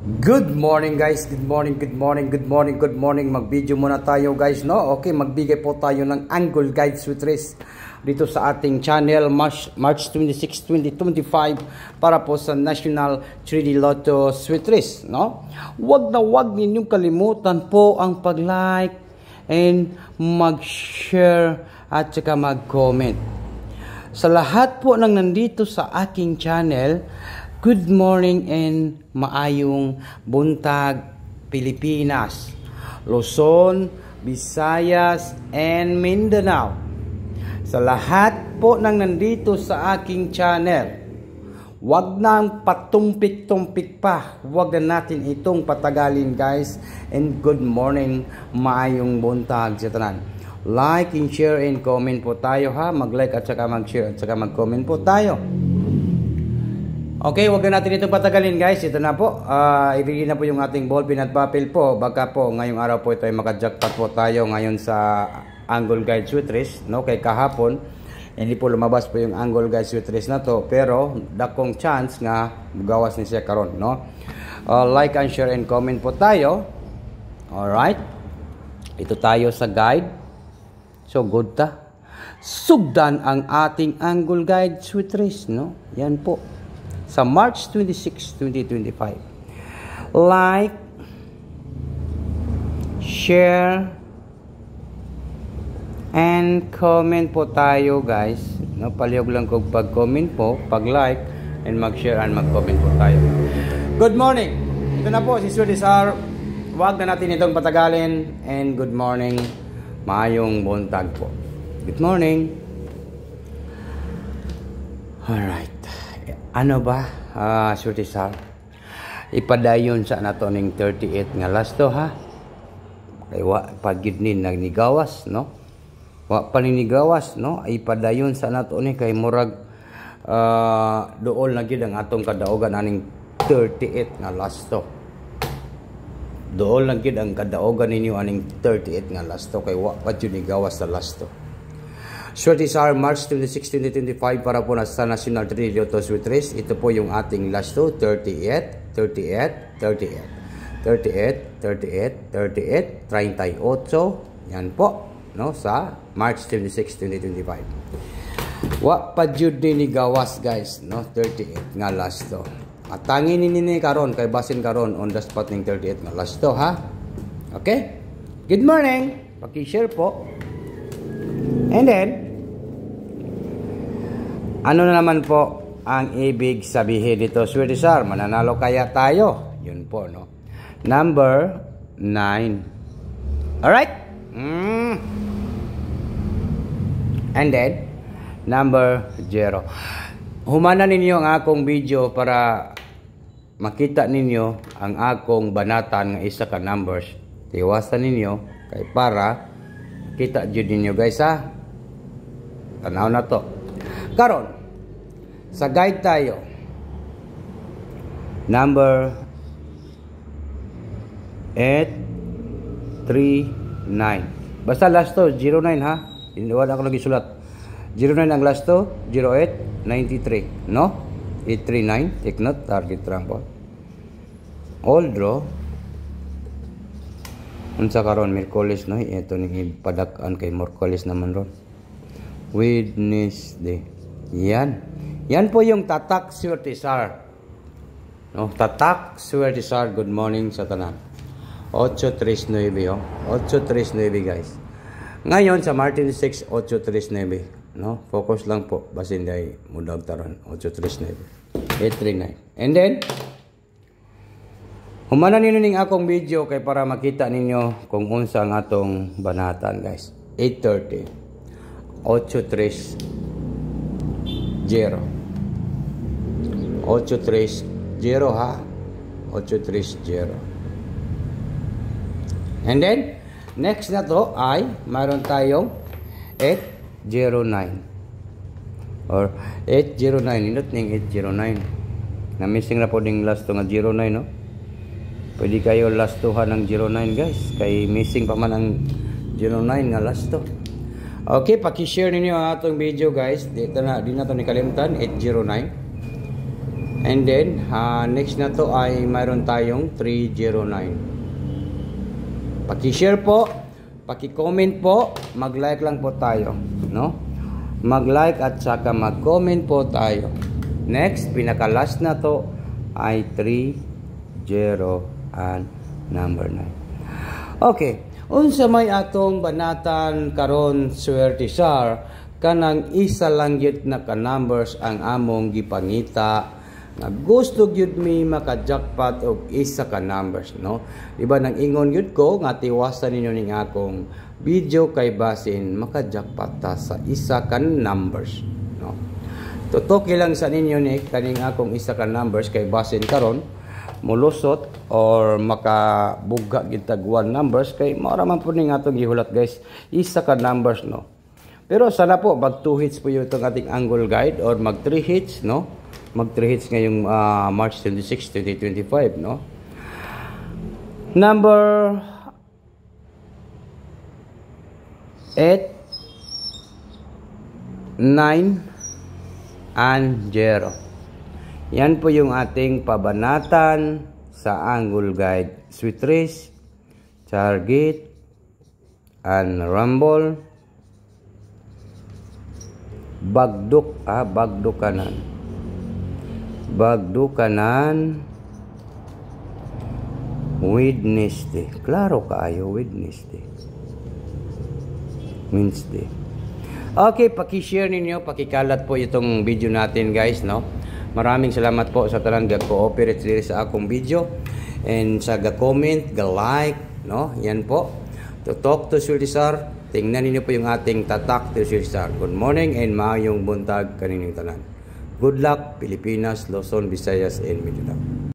Good morning guys, good morning. Mag-video muna tayo guys, no? Okay, magbigay po tayo ng angle guide sweet race dito sa ating channel March 26, 2025 para po sa National 3D Lotto Sweet Race, no? Wag ninyong kalimutan po ang pag-like and mag-share at saka mag-comment. Sa lahat po ng nandito sa aking channel, good morning and maayong buntag Pilipinas, Luzon, Visayas, and Mindanao. Sa lahat po ng nandito sa aking channel, wag nang patumpik-tumpik pa. Wag na natin itong patagalin guys. And good morning, maayong buntag sa tanan. Like and share and comment po tayo ha. Mag-like at saka mag-share at saka mag-comment po tayo. Okay, wag na natin itong patagalin guys. Ito na po. Ibigay na po yung ating ballpen at papel po. Baka po ngayong araw po ito ay maka-jackpot po tayo ngayon sa angle guide sweet race. No? Kay kahapon, hindi po lumabas po yung angle guide sweet race na to. Pero, dakong chance nga gawas ni siya karon, no? Like and share and comment po tayo. Alright. Ito tayo sa guide. So, good ta. Sugdan ang ating angle guide sweet race, no? Yan po. Sa March 26, 2025. Like, share, and comment po tayo guys. No, palihog lang kung pag-comment po, pag-like, and mag-share and mag-comment po tayo. Good morning! Ito na po si Sir Desar. Huwag na natin itong patagalin. And good morning, maayong buntag po. Good morning! Alright. Ano ba, Sir Desar? Ipadayon sa nato ning 38 nga lasto ha. Kay wa pagid ni nagnigawas, no? Wa paninigawas, no? Ipadayon sa nato ni kay murag dool na gid ang atong kadaogan aning 38 nga lasto. Dool na gid ang kadaogan ninyo aning 38 nga lasto kay wa pa jud ni gawas sa lasto. Sweet Desar, March 26, 2025 para po sa National 3D Lotto Sweet Race. Ito po yung ating last 38, 38, 38, 38, 38, 38, 38. Yan po, no, sa March 26, 2025. Wa pa jud ni gawas guys, no, 38 nga last to. At tangin ni karon kay basin karon on the spot ning 38 nga last to ha. Okay? Good morning. Paki-share po. And then, ano na naman po ang ibig sabihin dito, Sweet Desar? Mananalo kaya tayo? Yun po, no? Number 9. Alright? And then, number 0. Humana ninyo ang akong video para makita ninyo ang akong banatan ng isa ka numbers. Tiwasan ninyo kay para kita jud ninyo guys ha. Tanaw na to. Karon sa guide tayo. Number 839. Basta last to 09 ha. Hindi wala ako lagi sulat. 09 ang last to, 0893, no? 839, take note, target rank po. All draw. Unsa karon Miyerkules no? Ito ni padakan kay Miyerkules naman ron. Wednesday. Yan. Yan po yung tatak Sweet Desar. No, tatak Sweet Desar. Good morning sa tanan. 839 oh. 839 guys. Ngayon sa Martin 6 839, no? Focus lang po basin day mudag taron 839. 839. And then humana ninyo ning akong video kay para makita ninyo kung unsa ang atong banatan guys. 830. 830. 830 ha. 830. And then next na to ay mayroon tayong 809 or 809. Inot ning 809 na missing na po ding last to nga 09 no. Pwede kayo last to ha ng 09 guys kay missing pa man ang 09 nga last to. Okay, paki-share ninyo ang atong video guys. Dito na, di na to ni kalimtan 809. And then, next na to ay mayroon tayong 309. Paki-share po, paki-comment po, mag-like lang po tayo, no? Mag-like at saka mag-comment po tayo. Next, pinaka-last na to ay 30 and number 9. Okay, unsa may atong banatan karon swerte sir, kanang isa lang gyud na ka numbers ang among gipangita nga gusto gyud mi maka-jackpot og isa ka numbers, no? Diba nang ingon gyud ko nga tiwasan ninyo ning akong video kay basin maka-jackpot ta sa isa ka numbers, no? Tutok lang sa ninyo ni kaning akong isa ka numbers kay basin karon mulusot or makabugga gyud tag one numbers kay mao ra man pud ning atong gihulat guys, isa ka numbers, no? Pero sana po mag 2 hits po yung itong ating angle guide or mag 3 hits, no? Mag 3 hits ngayong March 26, 2025, no? Number 8, 9, and 0. Yan po yung ating pabanatan sa angle guide. Sweet race, target, and rumble. Bagduk, bagduk kanan. Bagduk kanan. Wednesday. Klaro kaayo, Wednesday. Wednesday. Okay, paki-share ninyo, pakikalat po itong video natin guys, no? Maraming salamat po sa tanang ga-cooperate diri sa akong video and sa ga-comment, ga-like, no? Yan po. To talk to Sulisar, tingnan niyo po yung ating tatak to Sulisar. Good morning and maayong buntag kaninyong tanan. Good luck, Pilipinas, Luzon, Visayas, and Mindanao.